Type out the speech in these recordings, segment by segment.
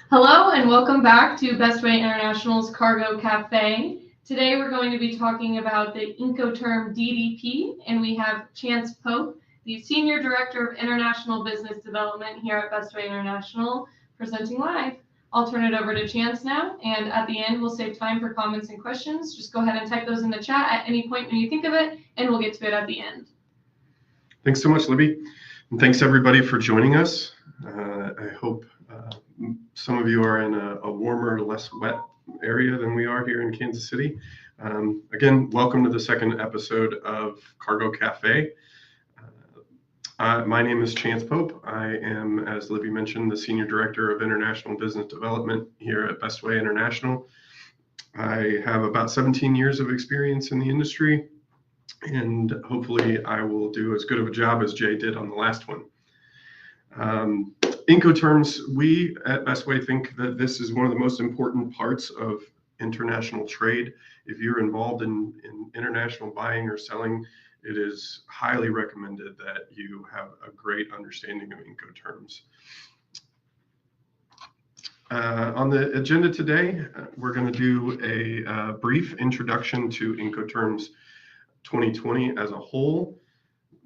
Hello and welcome back to Bestway International's Cargo Cafe. Today we're going to be talking about the Incoterm DDP, and we have Chance Pope, the Senior Director of International Business Development here at Bestway International, presenting live. I'll turn it over to Chance now, and at the end we'll save time for comments and questions. Just go ahead and type those in the chat at any point when you think of it, and we'll get to it at the end. Thanks so much, Libby. And thanks everybody for joining us. I hope some of you are in a warmer, less wet area than we are here in Kansas City. Again, welcome to the second episode of Cargo Cafe. My name is Chance Pope. I am, as Libby mentioned, the Senior Director of International Business Development here at Bestway International. I have about 17 years of experience in the industry, and hopefully I will do as good of a job as Jay did on the last one. Incoterms, we at Bestway think that this is one of the most important parts of international trade. If you're involved in international buying or selling, it is highly recommended that you have a great understanding of Incoterms. On the agenda today, we're going to do a brief introduction to Incoterms 2020 as a whole.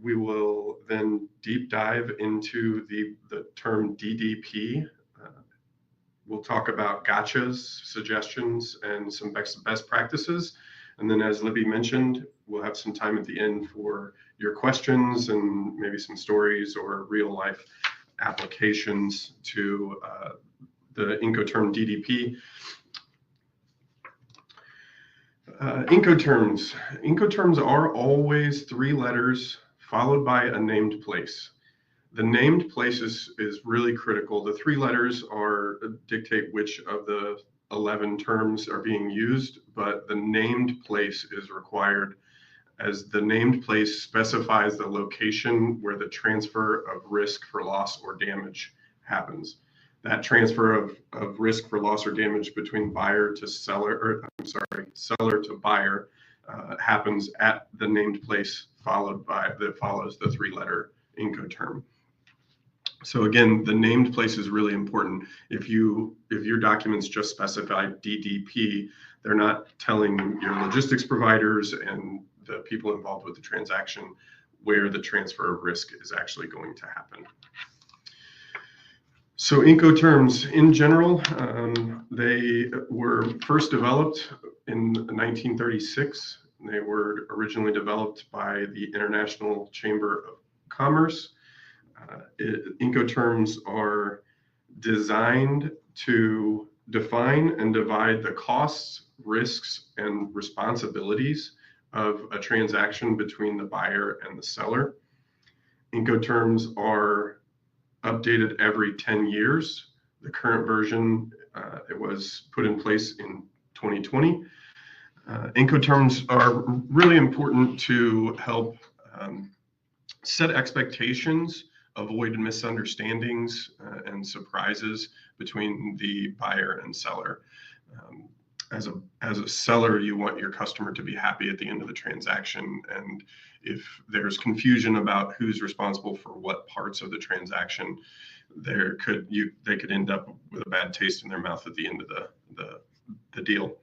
We will then deep dive into the term DDP. We'll talk about gotchas, suggestions, and some best practices. And then, as Libby mentioned, we'll have some time at the end for your questions and maybe some stories or real life applications to the Incoterm DDP. Incoterms. Incoterms are always three letters followed by a named place. The named place is really critical. The three letters dictate which of the 11 terms are being used, but the named place is required, as the named place specifies the location where the transfer of risk for loss or damage happens. That transfer of risk for loss or damage between buyer to seller, seller to buyer, happens at the named place that follows the three-letter Incoterm. So again, the named place is really important. If your documents just specify DDP, they're not telling your logistics providers and the people involved with the transaction where the transfer of risk is actually going to happen. So Incoterms in general, they were first developed in 1936. They were originally developed by the International Chamber of Commerce. Incoterms are designed to define and divide the costs, risks, and responsibilities of a transaction between the buyer and the seller. Incoterms are updated every 10 years. The current version, it was put in place in 2020. Incoterms are really important to help set expectations, avoid misunderstandings and surprises between the buyer and seller. As a seller, you want your customer to be happy at the end of the transaction, and if there's confusion about who's responsible for what parts of the transaction, they could end up with a bad taste in their mouth at the end of the deal.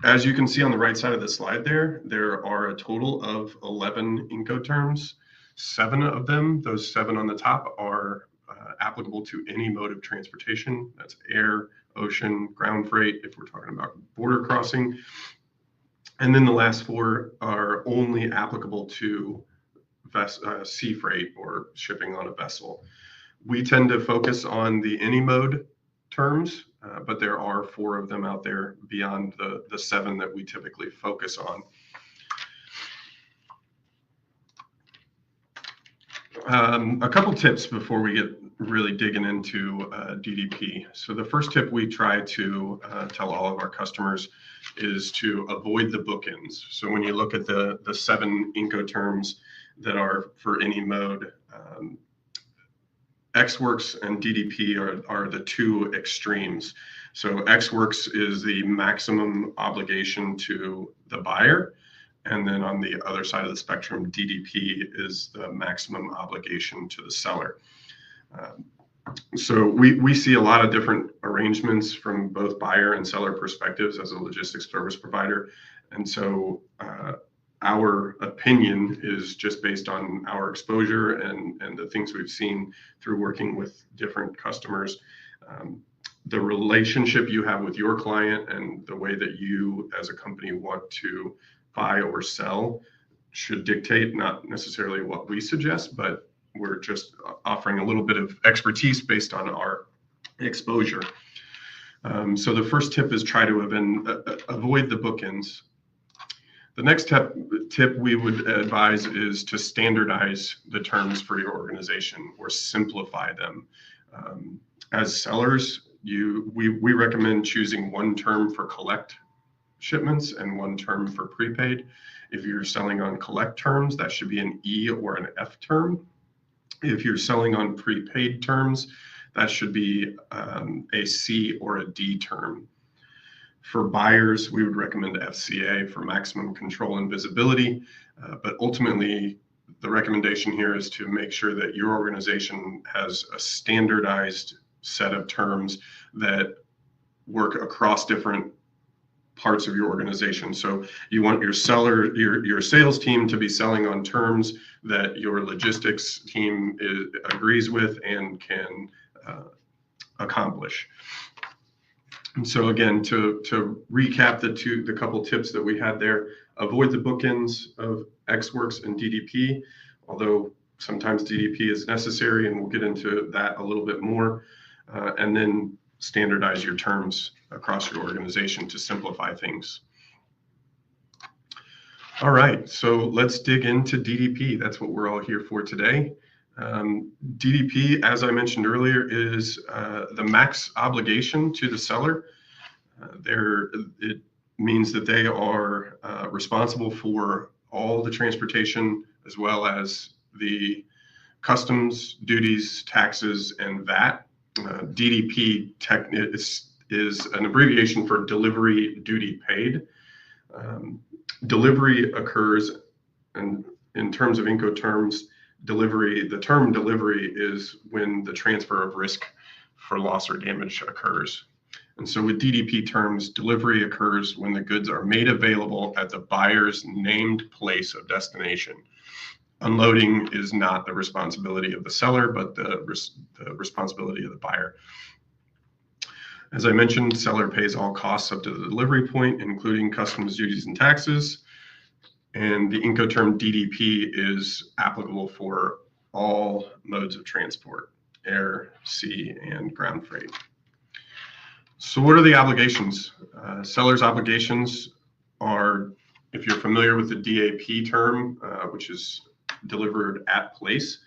As you can see on the right side of the slide there are a total of 11 Incoterms. 7 of them, those 7 on the top, are applicable to any mode of transportation. That's air, ocean, ground freight, if we're talking about border crossing. And then the last 4 are only applicable to sea freight or shipping on a vessel. We tend to focus on the any mode terms, but there are 4 of them out there beyond the 7 that we typically focus on. A couple tips before we get really digging into DDP. So the first tip we try to tell all of our customers is to avoid the bookends. So when you look at the 7 Incoterms that are for any mode, Ex-Works and DDP are the 2 extremes. So Ex-Works is the maximum obligation to the buyer, and then on the other side of the spectrum, DDP is the maximum obligation to the seller. So we see a lot of different arrangements from both buyer and seller perspectives as a logistics service provider. And so our opinion is just based on our exposure and the things we've seen through working with different customers. The relationship you have with your client and the way that you as a company want to buy or sell should dictate, not necessarily what we suggest, but we're just offering a little bit of expertise based on our exposure. So the first tip is try to avoid the bookends. The next tip we would advise is to standardize the terms for your organization or simplify them. As sellers, we recommend choosing one term for collect shipments and one term for prepaid. If you're selling on collect terms, that should be an E or an F term. If you're selling on prepaid terms, that should be a C or a D term. For buyers, we would recommend FCA for maximum control and visibility. But ultimately, the recommendation here is to make sure that your organization has a standardized set of terms that work across different parts of your organization. So you want your sales team to be selling on terms that your logistics team agrees with and can accomplish. And so again, to recap the couple tips that we had there, avoid the bookends of XWorks and DDP, although sometimes DDP is necessary, and we'll get into that a little bit more. And then standardize your terms across your organization to simplify things. All right, so let's dig into DDP. That's what we're all here for today. DDP, as I mentioned earlier, is the max obligation to the seller. It means that they are responsible for all the transportation as well as the customs, duties, taxes, and VAT. DDP is an abbreviation for delivery duty paid. Delivery occurs, and in terms of Incoterms, the term delivery is when the transfer of risk for loss or damage occurs. And so with DDP terms, delivery occurs when the goods are made available at the buyer's named place of destination. Unloading is not the responsibility of the seller, but the responsibility of the buyer. As I mentioned, seller pays all costs up to the delivery point, including customs, duties, and taxes. And the Incoterm DDP is applicable for all modes of transport, air, sea, and ground freight. So what are the obligations? Seller's obligations are, if you're familiar with the DAP term, which is delivered at place,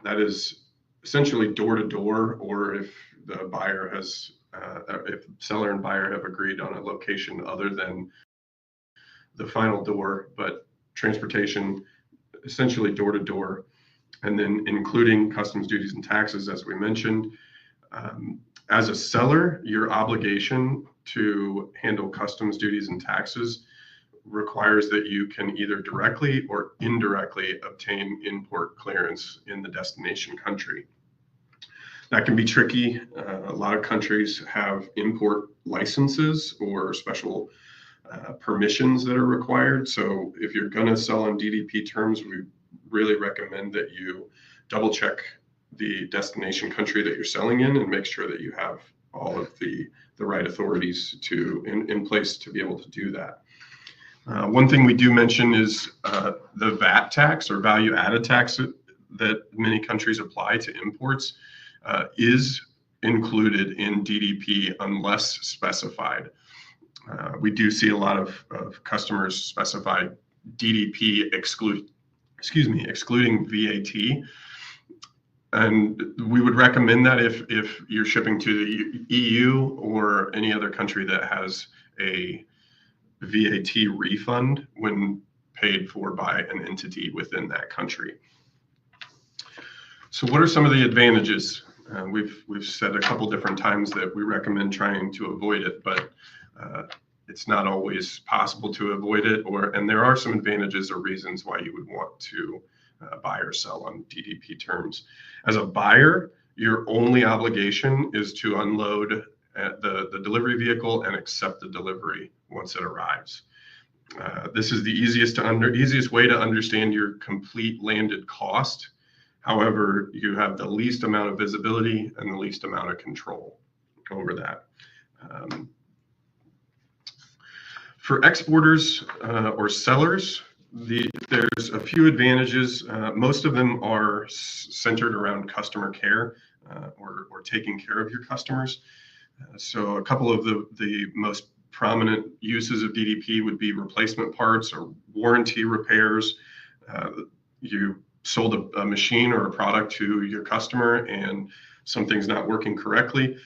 that is essentially door to door, or if the buyer has, if seller and buyer have agreed on a location other than the final door, but transportation essentially door to door, and then including customs, duties, and taxes, as we mentioned. As a seller, your obligation to handle customs, duties, and taxes requires that you can either directly or indirectly obtain import clearance in the destination country. That can be tricky. A lot of countries have import licenses or special permissions that are required. So if you're going to sell on DDP terms, we really recommend that you double check the destination country that you're selling in and make sure that you have all of the right authorities in place to be able to do that. One thing we do mention is the VAT tax or value added tax that many countries apply to imports is included in DDP unless specified. We do see a lot of customers specify DDP excluding VAT. And we would recommend that if you're shipping to the EU or any other country that has a VAT refund when paid for by an entity within that country. So what are some of the advantages? We've said a couple different times that we recommend trying to avoid it, but it's not always possible to avoid it, and there are some advantages or reasons why you would want to buy or sell on DDP terms. As a buyer, Your only obligation is to unload at the delivery vehicle and accept the delivery once it arrives. This is the easiest way to understand your complete landed cost. However, you have the least amount of visibility and the least amount of control over that. For exporters or sellers, there's a few advantages. Most of them are centered around customer care or taking care of your customers. So a couple of the most prominent uses of DDP would be replacement parts or warranty repairs. You sold a machine or a product to your customer and something's not working correctly.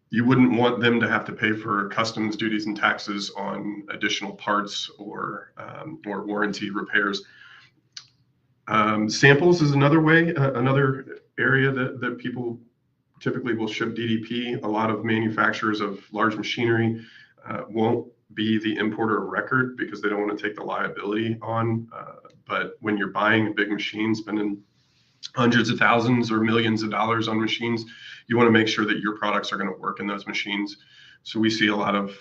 You wouldn't want them to have to pay for customs duties and taxes on additional parts or warranty repairs. Samples is another way, another area that people typically will ship DDP. A lot of manufacturers of large machinery won't be the importer of record because they don't want to take the liability on. But when you're buying a big machine, spending hundreds of thousands or millions of dollars on machines, you want to make sure that your products are going to work in those machines. So we see a lot of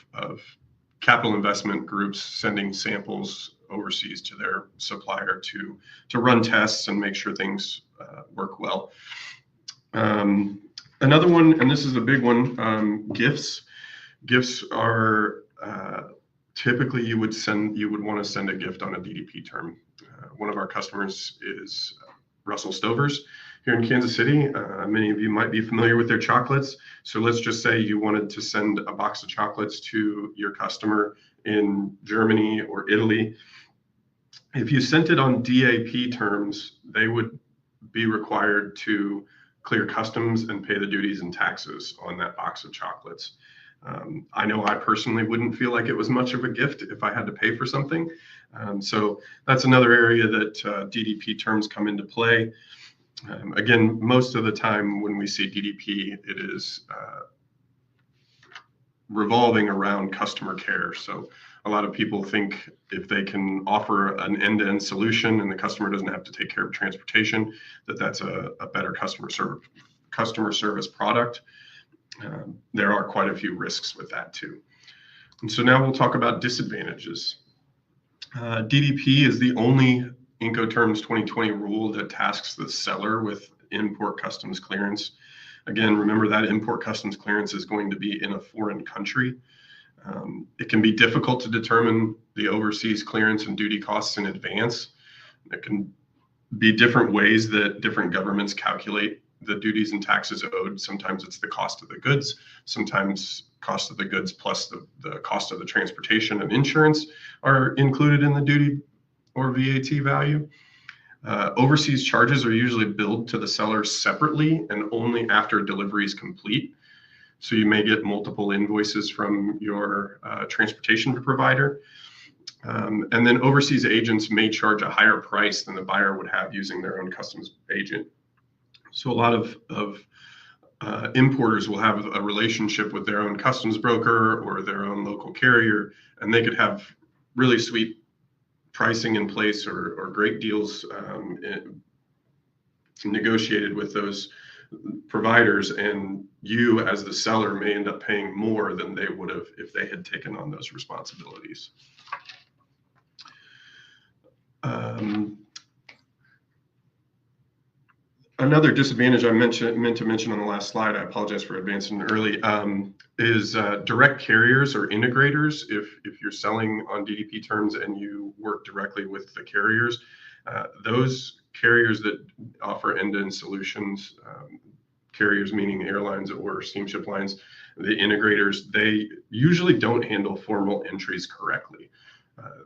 capital investment groups sending samples overseas to their supplier to run tests and make sure things work well. Another one, and this is a big one, gifts. Gifts are typically you would want to send a gift on a DDP term. One of our customers is Russell Stover's here in Kansas City. Many of you might be familiar with their chocolates. So let's just say you wanted to send a box of chocolates to your customer in Germany or Italy. If you sent it on DAP terms, they would be required to clear customs and pay the duties and taxes on that box of chocolates. I know I personally wouldn't feel like it was much of a gift if I had to pay for something. So that's another area that DDP terms come into play. Again, most of the time when we see DDP, it is revolving around customer care. So a lot of people think if they can offer an end-to-end solution and the customer doesn't have to take care of transportation, that's a better customer service product. There are quite a few risks with that too. And so now we'll talk about disadvantages. DDP is the only Incoterms 2020 rule that tasks the seller with import customs clearance. Again, remember that import customs clearance is going to be in a foreign country. It can be difficult to determine the overseas clearance and duty costs in advance. There can be different ways that different governments calculate the duties and taxes owed. Sometimes it's the cost of the goods, sometimes cost of the goods plus the cost of the transportation and insurance are included in the duty or VAT value. Overseas charges are usually billed to the seller separately and only after delivery is complete. So you may get multiple invoices from your transportation provider. And then overseas agents may charge a higher price than the buyer would have using their own customs agent. So a lot of importers will have a relationship with their own customs broker or their own local carrier, and they could have really sweet pricing in place or great deals negotiated with those providers, and you as the seller may end up paying more than they would have if they had taken on those responsibilities. Another disadvantage I meant to mention on the last slide, I apologize for advancing early, is direct carriers or integrators. If you're selling on DDP terms and you work directly with the carriers, those carriers that offer end-to-end solutions, carriers meaning airlines or steamship lines, the integrators, they usually don't handle formal entries correctly.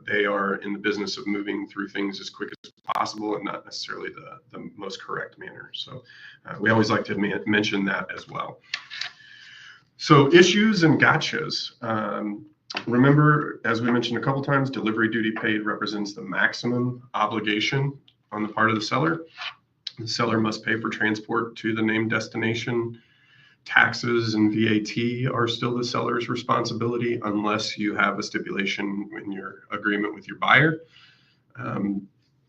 They are in the business of moving through things as quick as possible and not necessarily the most correct manner. So we always like to mention that as well. So issues and gotchas. Remember, as we mentioned a couple times, delivery duty paid represents the maximum obligation on the part of the seller. The seller must pay for transport to the named destination. Taxes and VAT are still the seller's responsibility unless you have a stipulation in your agreement with your buyer.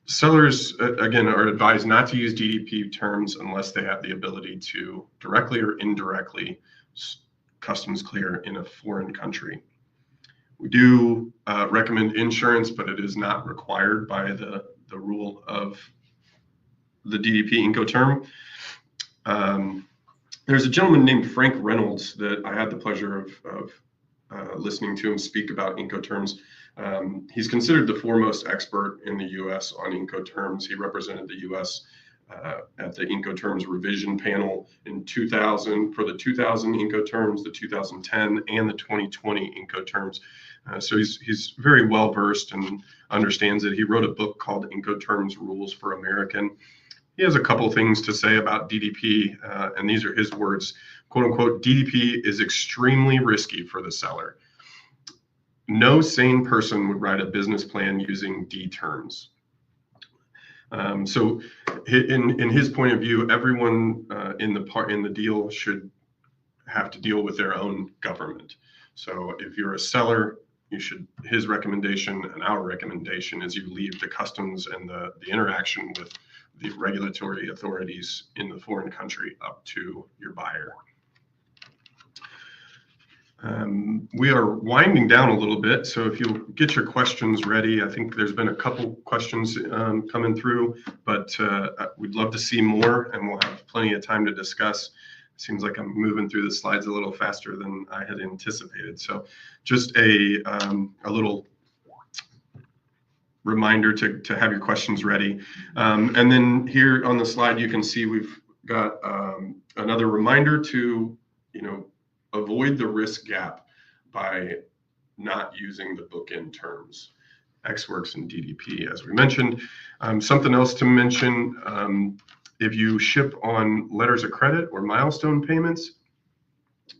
Sellers, again, are advised not to use DDP terms unless they have the ability to directly or indirectly customs clear in a foreign country. We do recommend insurance, but it is not required by the rule of the DDP Incoterm. There's a gentleman named Frank Reynolds that I had the pleasure of listening to him speak about Incoterms. He's considered the foremost expert in the U.S. on Incoterms. He represented the U.S. At the Incoterms revision panel in 2000 for the 2000 Incoterms, the 2010, and the 2020 Incoterms. So he's very well versed and understands it. He wrote a book called Incoterms Rules for American. He has a couple things to say about DDP, and these are his words, quote unquote, DDP is extremely risky for the seller. No sane person would write a business plan using D terms. So in his point of view, everyone in the deal should have to deal with their own government. So if you're a seller, his recommendation and our recommendation is you leave the customs and the interaction with the regulatory authorities in the foreign country up to your buyer. We are winding down a little bit, so if you'll get your questions ready, I think there's been a couple questions coming through, but we'd love to see more, and we'll have plenty of time to discuss. Seems like I'm moving through the slides a little faster than I had anticipated. So just a little reminder to have your questions ready. And then here on the slide, you can see we've got another reminder to, avoid the risk gap by not using the bookend terms, Ex-Works and DDP, as we mentioned. Something else to mention, if you ship on letters of credit or milestone payments,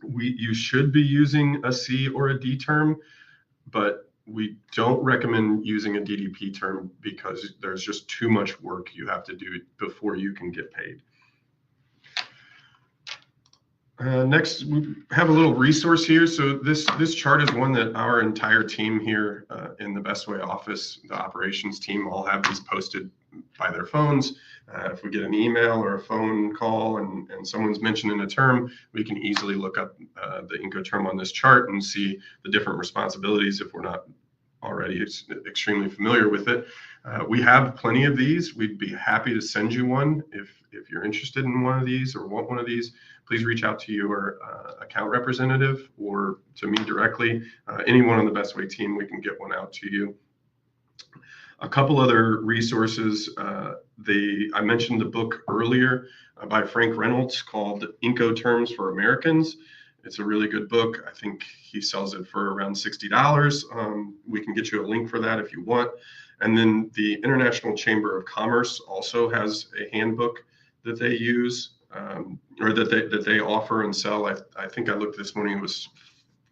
you should be using a C or a D term, but we don't recommend using a DDP term because there's just too much work you have to do before you can get paid. Next, we have a little resource here. So this chart is one that our entire team here in the Bestway office, the operations team, all have these posted by their phones. If we get an email or a phone call and someone's mentioning a term, we can easily look up the Incoterm on this chart and see the different responsibilities if we're not already extremely familiar with it. We have plenty of these. We'd be happy to send you one if you're interested in one of these or want one of these. Please reach out to your account representative or to me directly. Anyone on the Bestway team, we can get one out to you. A couple other resources. I mentioned the book earlier by Frank Reynolds called Incoterms for Americans. It's a really good book. I think he sells it for around $60. We can get you a link for that if you want. And then the International Chamber of Commerce also has a handbook that they use or that they offer and sell. I think I looked this morning, it was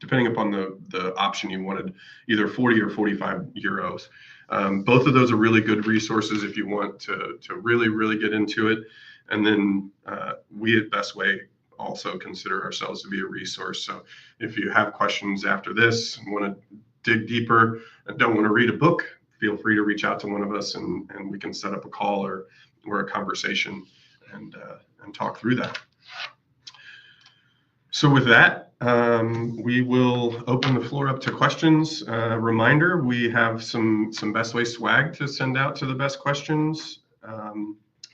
depending upon the option you wanted, either 40 or 45 euros. Both of those are really good resources if you want to really, really get into it. And then we at Bestway also consider ourselves to be a resource. So if you have questions after this and want to dig deeper and don't want to read a book, feel free to reach out to one of us and we can set up a call or a conversation and talk through that. So with that, we will open the floor up to questions. Reminder, we have some Bestway swag to send out to the best questions.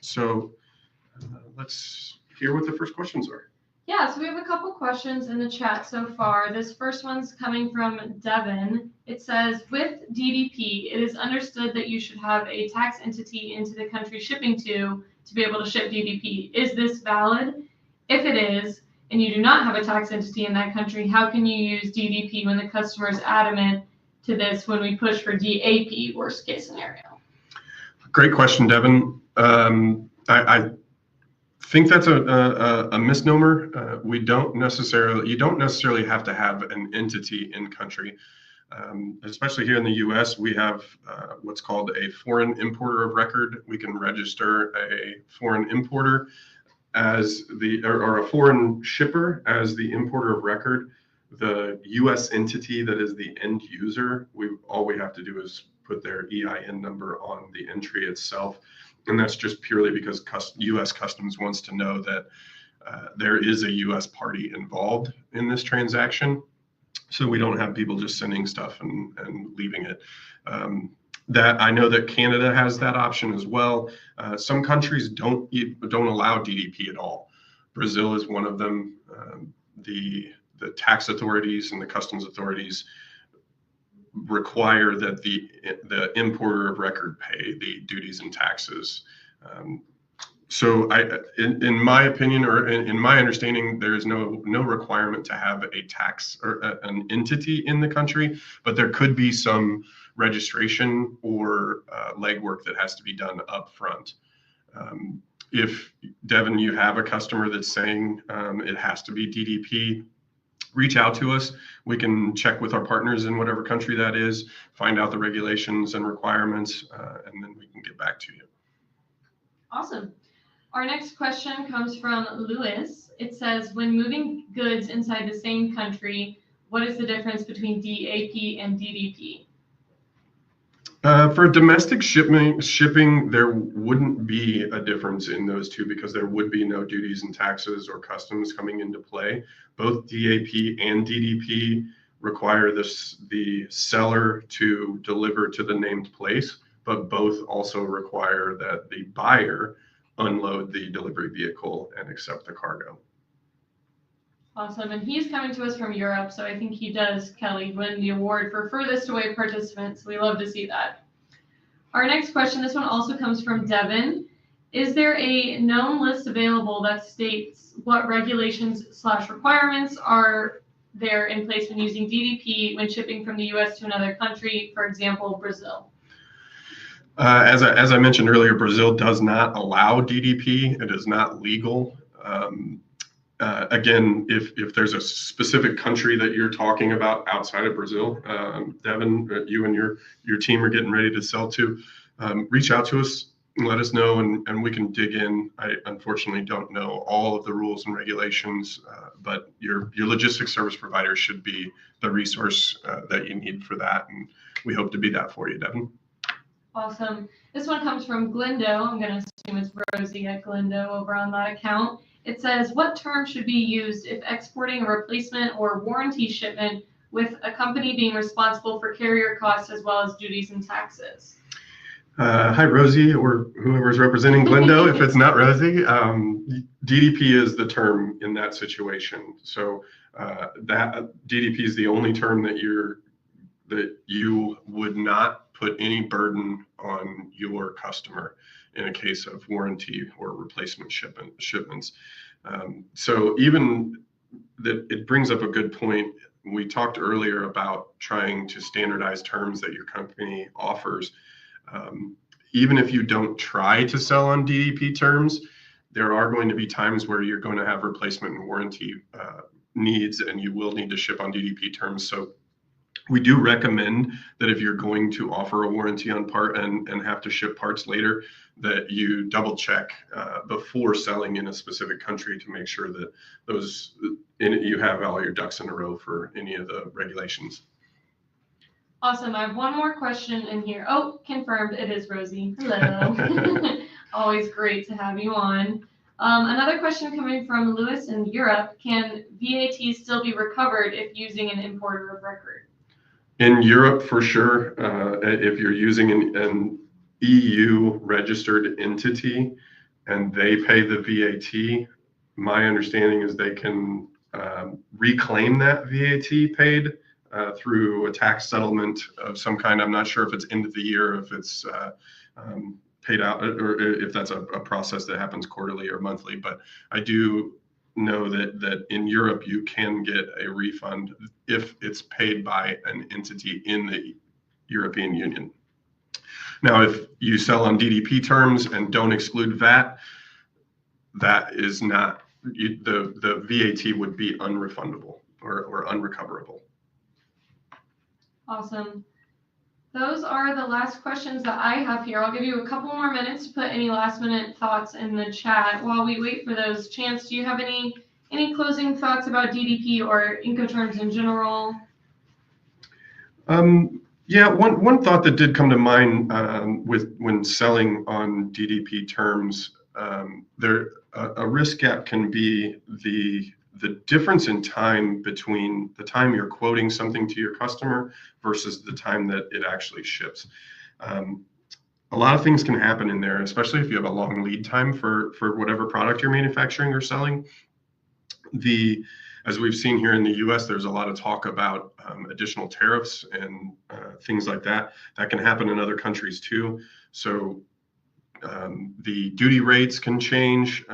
So let's hear what the first questions are. Yeah, so we have a couple questions in the chat so far. This first one's coming from Devin. It says, with DDP, it is understood that you should have a tax entity into the country shipping to be able to ship DDP. Is this valid? If it is, and you do not have a tax entity in that country, how can you use DDP when the customer is adamant to this when we push for DAP, worst case scenario? Great question, Devin. I think that's a misnomer. You don't necessarily have to have an entity in country. Especially here in the U.S., we have what's called a foreign importer of record. We can register a foreign importer as or a foreign shipper as the importer of record. The U.S. entity that is the end user, all we have to do is put their EIN number on the entry itself. And that's just purely because U.S. Customs wants to know that there is a U.S. party involved in this transaction. So we don't have people just sending stuff and leaving it. That I know that Canada has that option as well. Some countries don't allow DDP at all. Brazil is one of them. The tax authorities and the customs authorities require that the importer of record pay the duties and taxes. So in my opinion, or in my understanding, there is no requirement to have a tax or an entity in the country, but there could be some registration or legwork that has to be done up front. If, Devin, you have a customer that's saying it has to be DDP, reach out to us. We can check with our partners in whatever country that is, find out the regulations and requirements, and then we can get back to you. Awesome. Our next question comes from Lewis. It says, when moving goods inside the same country, what is the difference between DAP and DDP? For domestic shipping, there wouldn't be a difference in those two because there would be no duties and taxes or customs coming into play. Both DAP and DDP require the seller to deliver to the named place, but both also require that the buyer unload the delivery vehicle and accept the cargo. Awesome. And he's coming to us from Europe, so I think he does, Kelly, win the award for furthest away participants. We love to see that. Our next question, this one also comes from Devin. Is there a known list available that states what regulations/requirements are there in place when using DDP when shipping from the U.S. to another country, for example, Brazil? As I mentioned earlier, Brazil does not allow DDP. It is not legal. Again, if there's a specific country that you're talking about outside of Brazil, Devin, you and your team are getting ready to sell to, reach out to us and let us know, and we can dig in. I unfortunately don't know all of the rules and regulations, but your logistics service provider should be the resource that you need for that, and we hope to be that for you, Devin. Awesome. This one comes from Glindo. I'm going to assume it's Rosie at Glindo over on that account. It says, what term should be used if exporting a replacement or warranty shipment with a company being responsible for carrier costs as well as duties and taxes? Hi, Rosie, or whoever's representing Glindo. If it's not Rosie, DDP is the term in that situation. So that DDP is the only term that you would not put any burden on your customer in a case of warranty or replacement shipments. So even that, it brings up a good point. We talked earlier about trying to standardize terms that your company offers. Even if you don't try to sell on DDP terms, there are going to be times where you're going to have replacement and warranty needs, and you will need to ship on DDP terms. So we do recommend that if you're going to offer a warranty on part and have to ship parts later, that you double check before selling in a specific country to make sure that you have all your ducks in a row for any of the regulations. Awesome. I have one more question in here. Oh, confirmed. It is Rosie. Hello. Always great to have you on. Another question coming from Lewis in Europe. Can VAT still be recovered if using an importer of record? In Europe, for sure. If you're using an EU registered entity and they pay the VAT, my understanding is they can reclaim that VAT paid through a tax settlement of some kind. I'm not sure if it's end of the year, if it's paid out, or if that's a process that happens quarterly or monthly. But I do know that in Europe you can get a refund if it's paid by an entity in the European Union. Now, if you sell on DDP terms and don't exclude VAT, that is not, the VAT would be unrefundable or unrecoverable. Awesome. Those are the last questions that I have here. I'll give you a couple more minutes to put any last minute thoughts in the chat while we wait for those. Chance, do you have any closing thoughts about DDP or Incoterms in general? Yeah, one thought that did come to mind with when selling on DDP terms, a risk gap can be the difference in time between the time you're quoting something to your customer versus the time that it actually ships. Um, a lot of things can happen in there, especially if you have a long lead time for whatever product you're manufacturing or selling. The As we've seen here in the U.S., there's a lot of talk about additional tariffs and things like that. That can happen in other countries too. So the duty rates can change.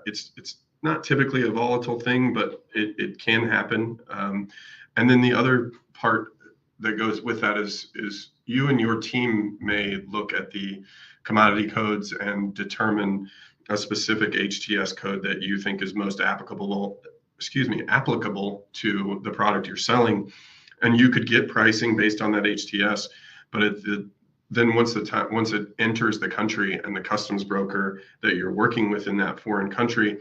It's not typically a volatile thing, but it can happen. And then the other part that goes with that is you and your team may look at the commodity codes and determine a specific HTS code that you think is most applicable to the product you're selling. And you could get pricing based on that HTS, but then once it enters the country and the customs broker that you're working with in that foreign country,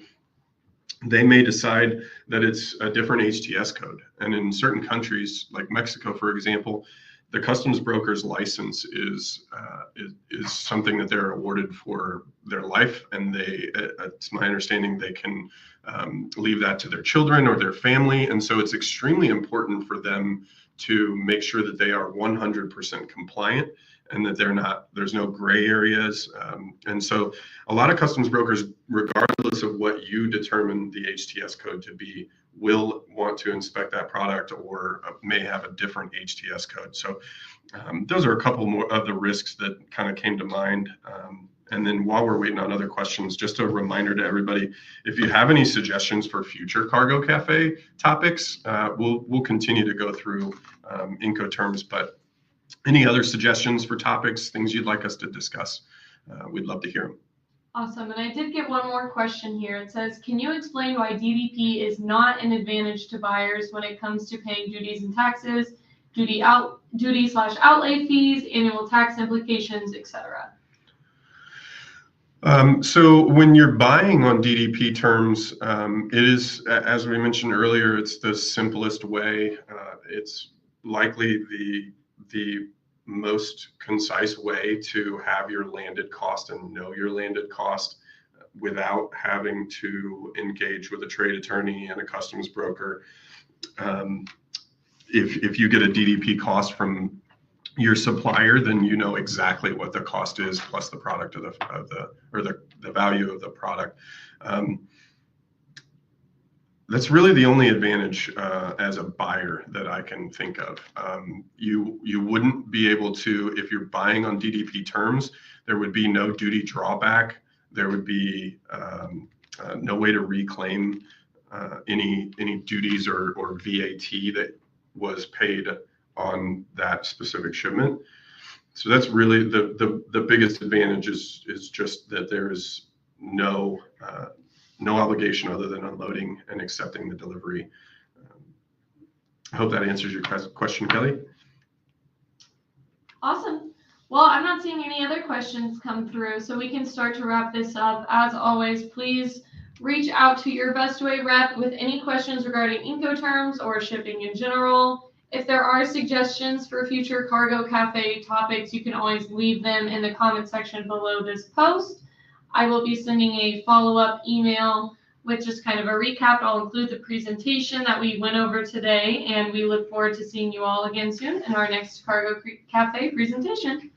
they may decide that it's a different HTS code. And in certain countries, like Mexico, for example, the customs broker's license is something that they're awarded for their life, and it's my understanding they can leave that to their children or their family, and so it's extremely important for them to make sure that they are 100% compliant and that there's no gray areas. And so a lot of customs brokers, regardless of what you determine the HTS code to be, will want to inspect that product or may have a different HTS code. So those are a couple more of the risks that kind of came to mind. And then while we're waiting on other questions, just a reminder to everybody, if you have any suggestions for future Cargo Cafe topics, we'll continue to go through Incoterms, but any other suggestions for topics, things you'd like us to discuss, we'd love to hear them. Awesome. And I did get one more question here. It says, can you explain why DDP is not an advantage to buyers when it comes to paying duties and taxes, duty/outlay fees, annual tax implications, etc.? So when you're buying on DDP terms, it is, as we mentioned earlier, it's the simplest way. It's likely the most concise way to have your landed cost and know your landed cost without having to engage with a trade attorney and a customs broker. If you get a DDP cost from your supplier, then you know exactly what the cost is plus the product of the value of the product. That's really the only advantage as a buyer that I can think of. You wouldn't be able to, if you're buying on DDP terms, there would be no duty drawback. There would be no way to reclaim any duties or VAT that was paid on that specific shipment. So that's really the biggest advantage is just that there's no obligation other than unloading and accepting the delivery. I hope that answers your question, Kelly. Awesome. Well, I'm not seeing any other questions come through, so we can start to wrap this up. As always, please reach out to your Bestway rep with any questions regarding Incoterms or shipping in general. If there are suggestions for future Cargo Cafe topics, you can always leave them in the comment section below this post. I will be sending a follow-up email with just kind of a recap. I'll include the presentation that we went over today, and we look forward to seeing you all again soon in our next Cargo Cafe presentation.